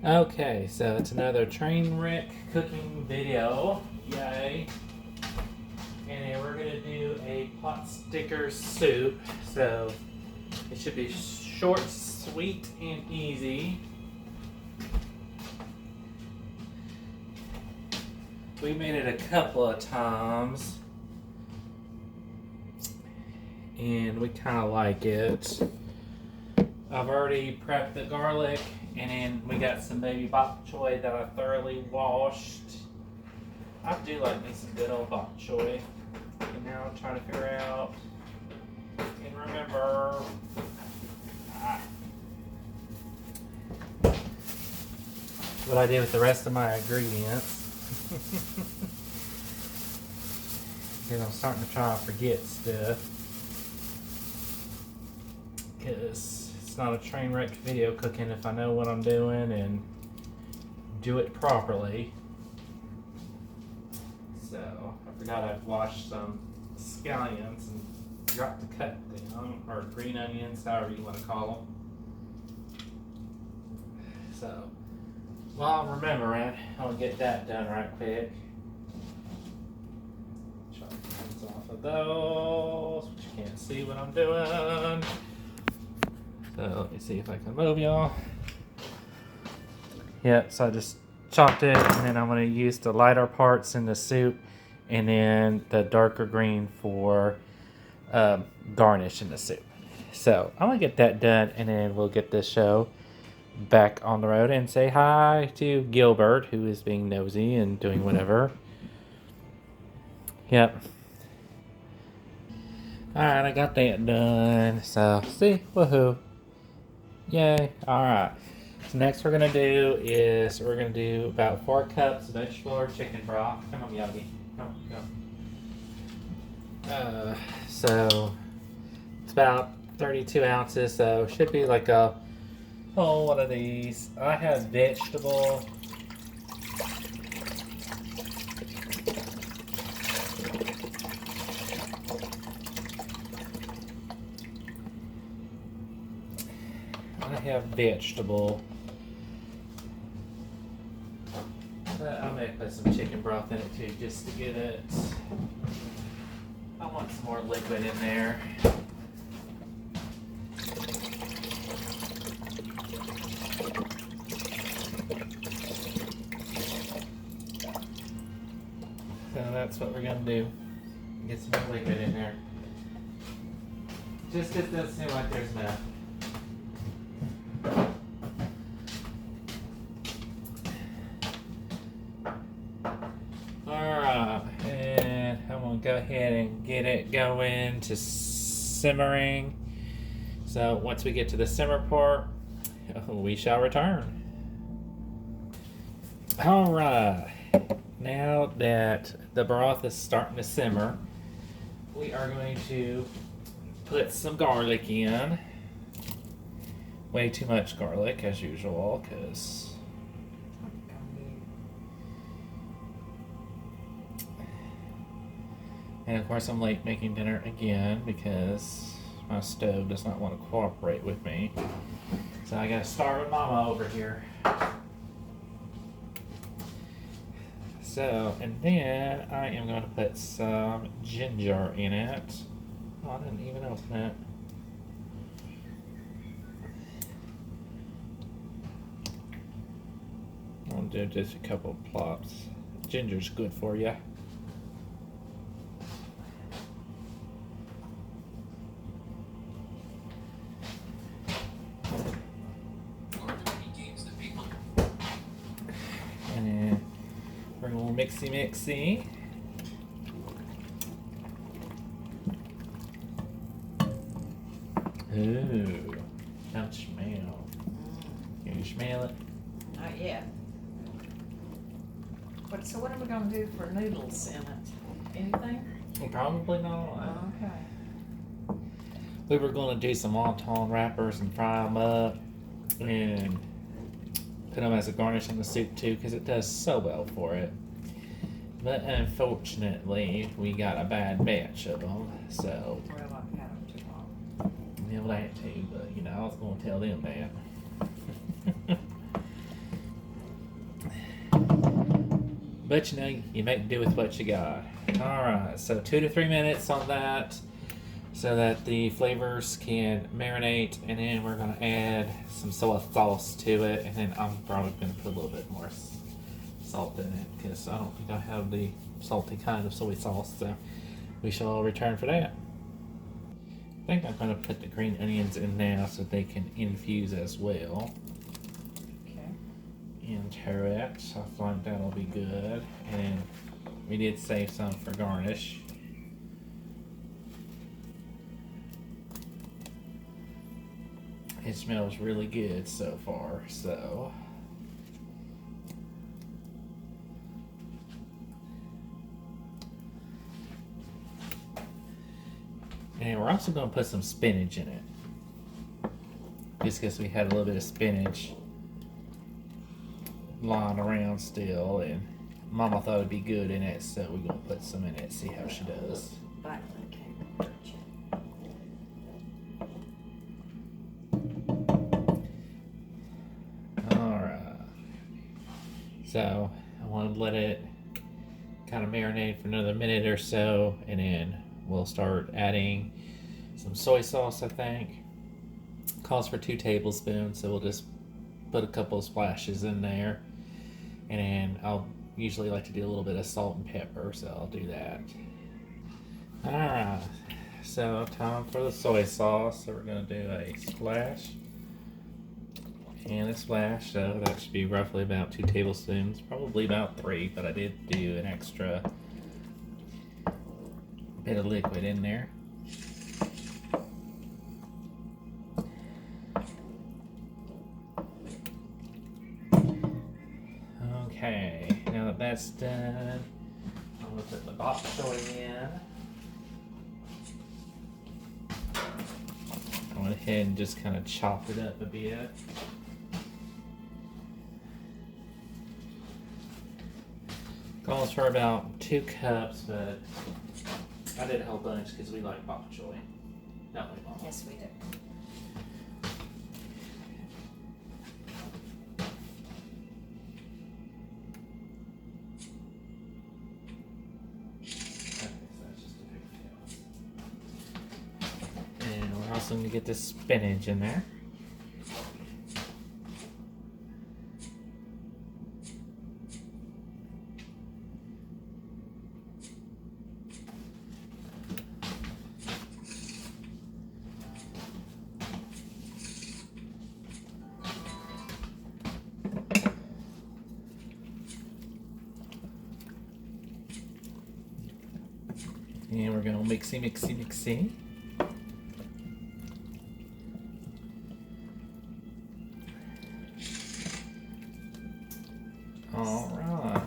Okay, so it's another Trainwreck cooking video. Yay. And then we're going to do a Potsticker soup. So it should be short, sweet, and easy. We made it a couple of times. And we kind of like it. I've already prepped the garlic, and then we got some baby bok choy that I thoroughly washed. I do like me some good old bok choy. And now I'm trying to figure out and remember what I did with the rest of my ingredients. Because I'm starting to try to forget stuff. Because it's not a train wreck video cooking if I know what I'm doing and do it properly. So I forgot I'd washed some scallions and dropped the cut down, or green onions, however you want to call them. So while I'm remembering, I'll get that done right quick. Chop the ends off of those, but you can't see what I'm doing. So let me see if I can move y'all. Yeah, so I just chopped it, and then I'm going to use the lighter parts in the soup, and then the darker green for garnish in the soup. So I'm going to get that done, and then we'll get this show back on the road and say hi to Gilbert, who is being nosy and doing whatever. Yep. Alright, I got that done. So, see? Woohoo. Yay. Alright. So next we're going to do is we're going to do about 4 cups of vegetable or chicken broth. Come on, Yogi. Come on, go. So it's about 32 ounces, so should be like a whole one of these. I have vegetable. But I may put some chicken broth in it too, just to get it. I want some more liquid in there. So that's what we're gonna do. Get some more liquid in there. Just it doesn't seem like there's enough. Alright, and I'm gonna go ahead and get it going to simmering. So once we get to the simmer part, we shall return. Alright, now that the broth is starting to simmer, we are going to put some garlic in. Way too much garlic as usual, because and of course I'm late making dinner again because my stove does not want to cooperate with me. So I gotta starve mama over here. So, and then I am going to put some ginger in it. Oh, I didn't even open it. I'll do just a couple plops. Ginger's good for you. And then bring a little mixy. Ooh, don't smell. Can you smell it? Not yet. So what are we gonna do for noodles in it? Anything? Probably not. Okay. We were going to do some wonton wrappers and fry them up and put them as a garnish on the soup too, because it does so well for it. But unfortunately, we got a bad batch of them, so Well, I've had them too long. yeah, well, that too. But you know, I was going to tell them that. But you know, you make do with what you got. Alright, so 2 to 3 minutes on that so that the flavors can marinate, and then we're going to add some soy sauce to it, and then I'm probably going to put a little bit more salt in it because I don't think I have the salty kind of soy sauce, so we shall return for that. I think I'm going to put the green onions in now so they can infuse as well Okay. into it. I feel like that'll be good. And then we did save some for garnish. It smells really good so far, so. And we're also going to put some spinach in it. Just because we had a little bit of spinach lying around still, and Mama thought it'd be good in it, so we're going to put some in it, see how she does. Violet came and hurt you. Alright. So, I want to let it kind of marinate for another minute or so, and then we'll start adding some soy sauce, I think. Calls for 2 tablespoons, so we'll just put a couple of splashes in there. And then I'll usually like to do a little bit of salt and pepper, so I'll do that. Alright, so time for the soy sauce. So we're going to do a splash and a splash, so that should be roughly about 2 tablespoons, probably about 3, but I did do an extra bit of liquid in there. Okay, now that that's done, I'm going to put the bok choy in. I went ahead and just kind of chopped it up a bit. Calls for about 2 cups, but I did a whole bunch because we like bok choy. Don't we, Mama? Yes, we do. And we're also going to get this spinach in there. And we're going to mixy. Alright.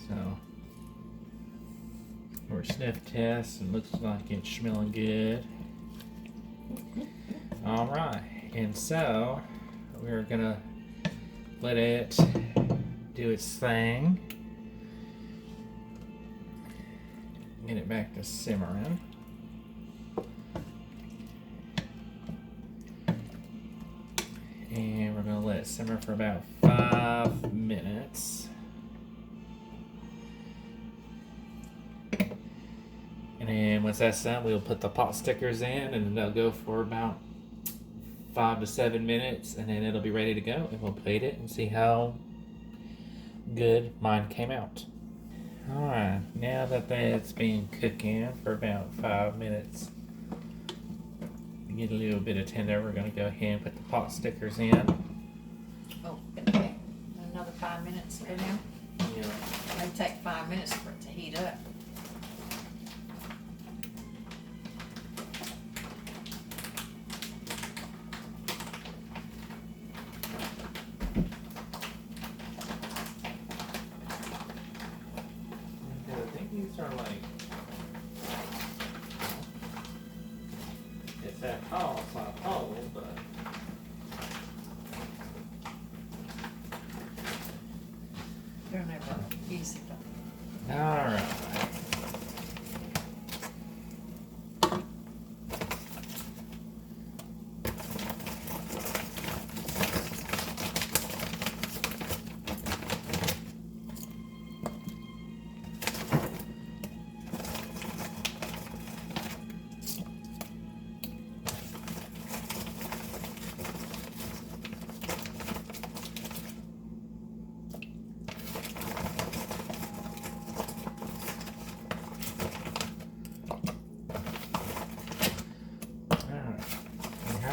So, we're sniff test and looks like it's smelling good. Alright, and so we're gonna let it do its thing. Get it back to simmering. And we're going to let it simmer for about 5 minutes. And then once that's done, we'll put the pot stickers in, and they'll go for about 5 to 7 minutes, and then it'll be ready to go. And we'll plate it and see how good mine came out. Alright, now that that's been cooking for about 5 minutes, get a little bit of tender, we're going to go ahead and put the pot stickers in. Oh, okay. Another 5 minutes to go down. Yeah. It may take 5 minutes for it to heat up. I think these are like, it's that tall, it's not tall, but They're never easy though. alright.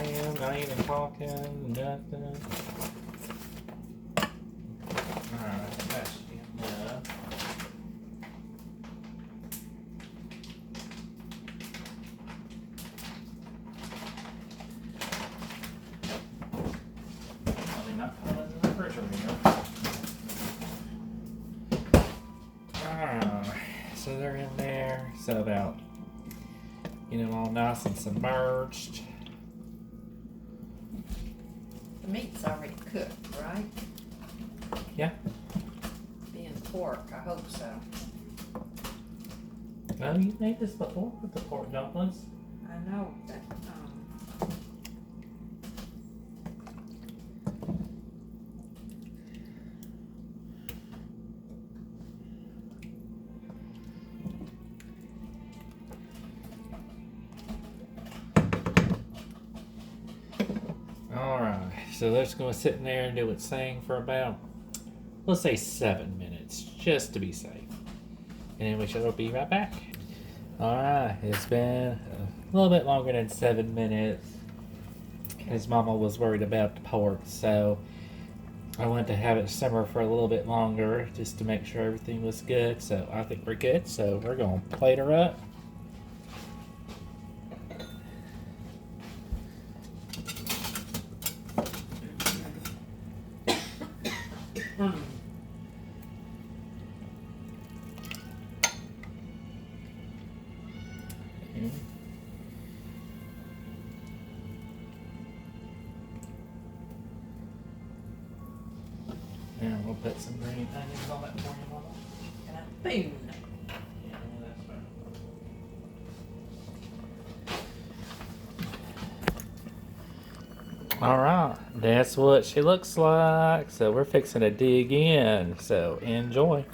am, not even talking, nothing. Alright, that should be enough. Probably not put it in the refrigerator. Alright, so they're in there. So about, all nice and submerged. The meat's already cooked, right? Yeah. Being pork, I hope so. No, you made this before with the pork dumplings. I know that, Alright, so they're just going to sit in there and do its thing for about, let's say 7 minutes, just to be safe. And then we shall be right back. Alright, it's been a little bit longer than 7 minutes. His mama was worried about the pork, so I wanted to have it simmer for a little bit longer just to make sure everything was good. So I think we're good, so we're going to plate her up. And we'll put some green onions on that for you, Mama. and a spoon. Yeah, that's right. Alright, that's what she looks like. So we're fixing to dig in. So enjoy.